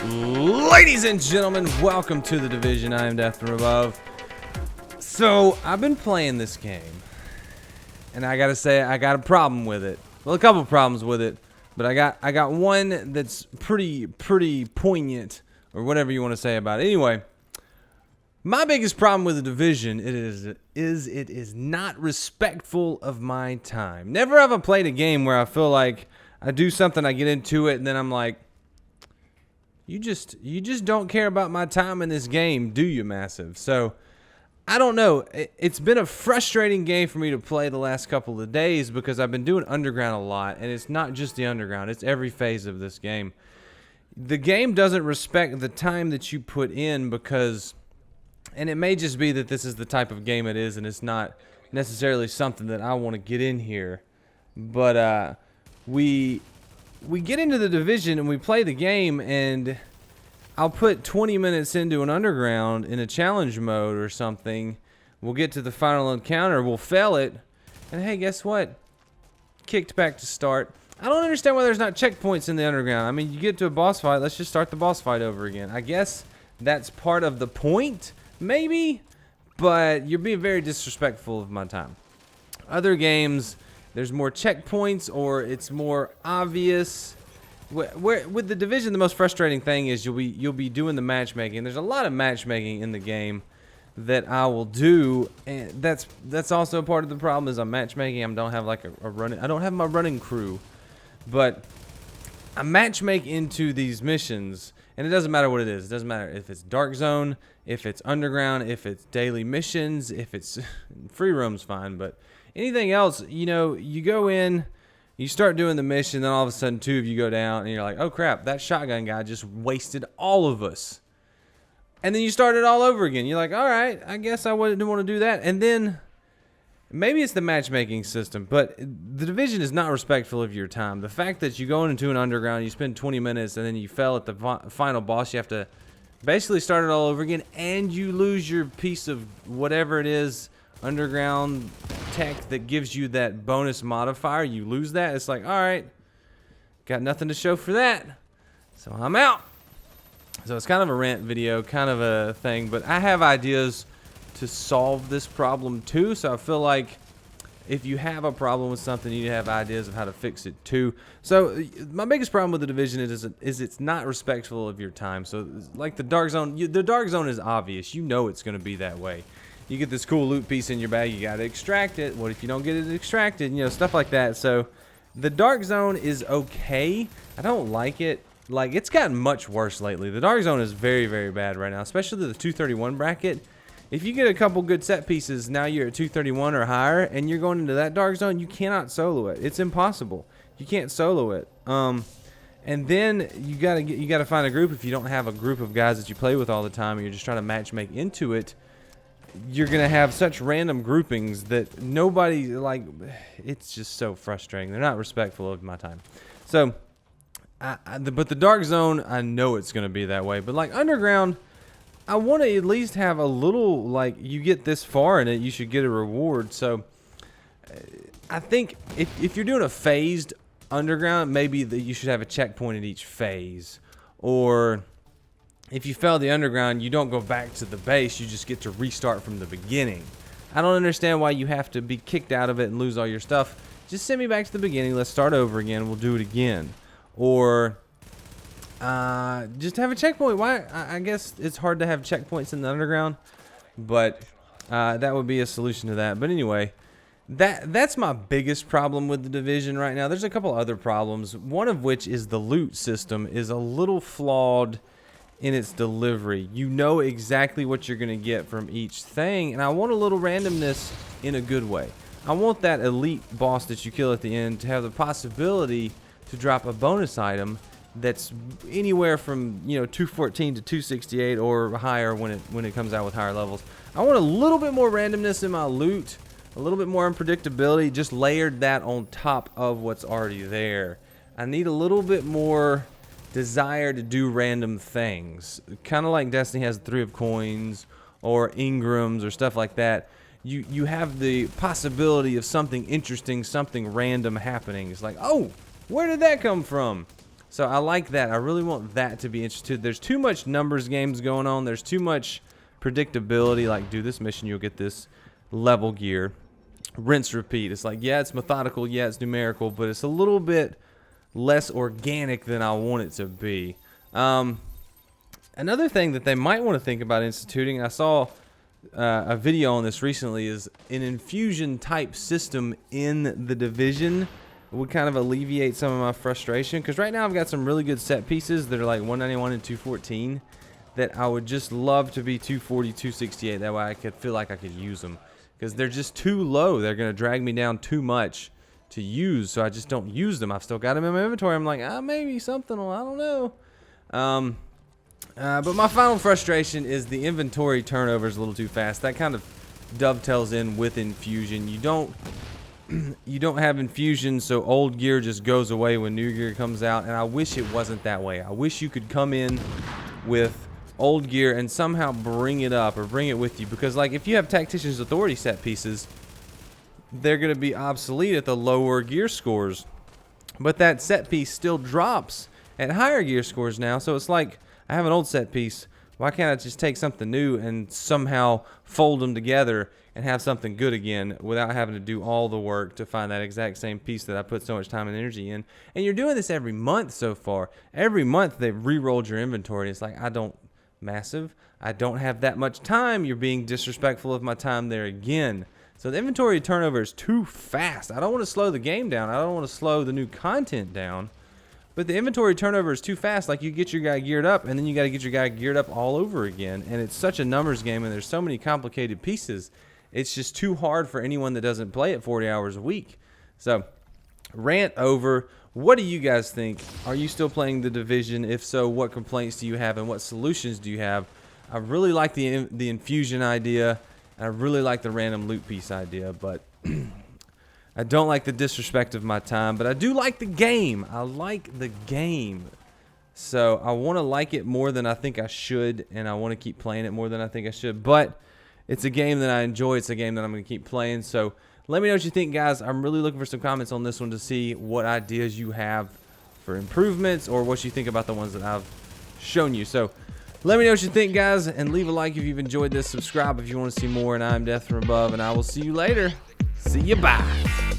Ladies and gentlemen, welcome to The Division. I am Death from Above. So, I've been playing this game, and I gotta say, I got a problem with it. Well, a couple problems with it, but I got one that's pretty poignant, or whatever you want to say about it. Anyway, my biggest problem with The Division it is not respectful of my time. Never have I played a game where I feel like I do something, I get into it, and then I'm like, you just don't care about my time in this game, do you, Massive? So, I don't know. It's been a frustrating game for me to play the last couple of days because I've been doing Underground a lot, and it's not just the Underground. It's every phase of this game. The game doesn't respect the time that you put in because, and it may just be that this is the type of game it is, and it's not necessarily something that I want to get in here. But we get into the Division and we play the game, and I'll put 20 minutes into an Underground in a challenge mode or something. We'll get to the final encounter, we'll fail it, and hey, guess what? Kicked back to start. I don't understand why there's not checkpoints in the Underground. I mean, you get to a boss fight, let's just start the boss fight over again. I guess that's part of the point, maybe, but you're being very disrespectful of my time. Other games, there's more checkpoints, or it's more obvious. With the Division, the most frustrating thing is you'll be doing the matchmaking. There's a lot of matchmaking in the game that I will do, and that's also part of the problem. Is I'm matchmaking. I don't have like a running. I don't have my running crew, but I matchmake into these missions, and it doesn't matter what it is. It doesn't matter if it's Dark Zone, if it's Underground, if it's daily missions, if it's free roam's fine, but anything else, you know, you go in, you start doing the mission, then all of a sudden two of you go down, and you're like, oh crap, that shotgun guy just wasted all of us. And then you start it all over again. You're like, all right, I guess I didn't want to do that. And then maybe it's the matchmaking system, but the Division is not respectful of your time. The fact that you go into an Underground, you spend 20 minutes, and then you fail at the final boss, you have to basically start it all over again, and you lose your piece of whatever it is, Underground tech that gives you that bonus modifier. You lose that. It's like, all right, got nothing to show for that, so I'm out. So it's kind of a rant video, kind of a thing, but I have ideas to solve this problem too. So I feel like if you have a problem with something, you need to have ideas of how to fix it too. So my biggest problem with the Division is it's not respectful of your time. So like the Dark Zone, the Dark Zone is obvious. You know it's going to be that way. You get this cool loot piece in your bag, you got to extract it. What if you don't get it extracted? You know, stuff like that. So the Dark Zone is okay. I don't like it. Like, it's gotten much worse lately. The Dark Zone is very, very bad right now, especially the 231 bracket. If you get a couple good set pieces, now you're at 231 or higher, and you're going into that Dark Zone, you cannot solo it. It's impossible. You can't solo it. And then you gotta find a group. If you don't have a group of guys that you play with all the time, and you're just trying to match make into it, you're gonna have such random groupings that nobody, like, it's just so frustrating. They're not respectful of my time. So, but the Dark Zone, I know it's gonna be that way. But like Underground, I want to at least have a little, like, you get this far in it, you should get a reward. So, I think if you're doing a phased Underground, maybe that you should have a checkpoint at each phase, or if you fail the Underground, you don't go back to the base, you just get to restart from the beginning. I don't understand why you have to be kicked out of it and lose all your stuff. Just send me back to the beginning, let's start over again, we'll do it again. Or just have a checkpoint. Why? I guess it's hard to have checkpoints in the Underground, but that would be a solution to that. But anyway, that's my biggest problem with the Division right now. There's a couple other problems, one of which is the loot system is a little flawed in its delivery. You know exactly what you're going to get from each thing, and I want a little randomness in a good way. I want that elite boss that you kill at the end to have the possibility to drop a bonus item that's anywhere from, you know, 214 to 268 or higher when it comes out with higher levels. I want a little bit more randomness in my loot, a little bit more unpredictability, just layered that on top of what's already there. I need a little bit more desire to do random things, kind of like Destiny has 3 of coins or Ingrams or stuff like that. You have the possibility of something interesting, something random happening. It's like, oh, where did that come from? So I like that. I really want that to be interesting. There's too much numbers games going on. There's too much predictability. Like, do this mission, you'll get this level gear. Rinse, repeat. It's like, yeah, it's methodical. Yeah, it's numerical. But it's a little bit less organic than I want it to be. Another thing that they might want to think about instituting, I saw a video on this recently, is an infusion type system in the Division would kind of alleviate some of my frustration, because right now I've got some really good set pieces that are like 191 and 214 that I would just love to be 240, 268. That way I could feel like I could use them, because they're just too low. They're going to drag me down too much to use, so I just don't use them. I've still got them in my inventory. I'm like, maybe something will, I don't know. But my final frustration is the inventory turnover is a little too fast. That kind of dovetails in with infusion. You don't have infusion, so old gear just goes away when new gear comes out, and I wish it wasn't that way. I wish you could come in with old gear and somehow bring it up or bring it with you, because like if you have Tactician's Authority set pieces, they're going to be obsolete at the lower gear scores, but that set piece still drops at higher gear scores now. So it's like, I have an old set piece, why can't I just take something new and somehow fold them together and have something good again without having to do all the work to find that exact same piece that I put so much time and energy in? And you're doing this every month so far. Every month they've re-rolled your inventory. It's like, I don't have that much time. You're being disrespectful of my time there again. So the inventory turnover is too fast. I don't want to slow the game down. I don't want to slow the new content down. But the inventory turnover is too fast. Like, you get your guy geared up, and then you got to get your guy geared up all over again. And it's such a numbers game, and there's so many complicated pieces. It's just too hard for anyone that doesn't play it 40 hours a week. So, rant over. What do you guys think? Are you still playing the Division? If so, what complaints do you have, and what solutions do you have? I really like the infusion idea. I really like the random loot piece idea, but I don't like the disrespect of my time, but I do like the game. I like the game. So I want to like it more than I think I should, and I want to keep playing it more than I think I should. But it's a game that I enjoy. It's a game that I'm going to keep playing. So let me know what you think, guys. I'm really looking for some comments on this one to see what ideas you have for improvements or what you think about the ones that I've shown you. So let me know what you think, guys, and leave a like if you've enjoyed this. Subscribe if you want to see more, and I'm Death from Above, and I will see you later. See you, bye.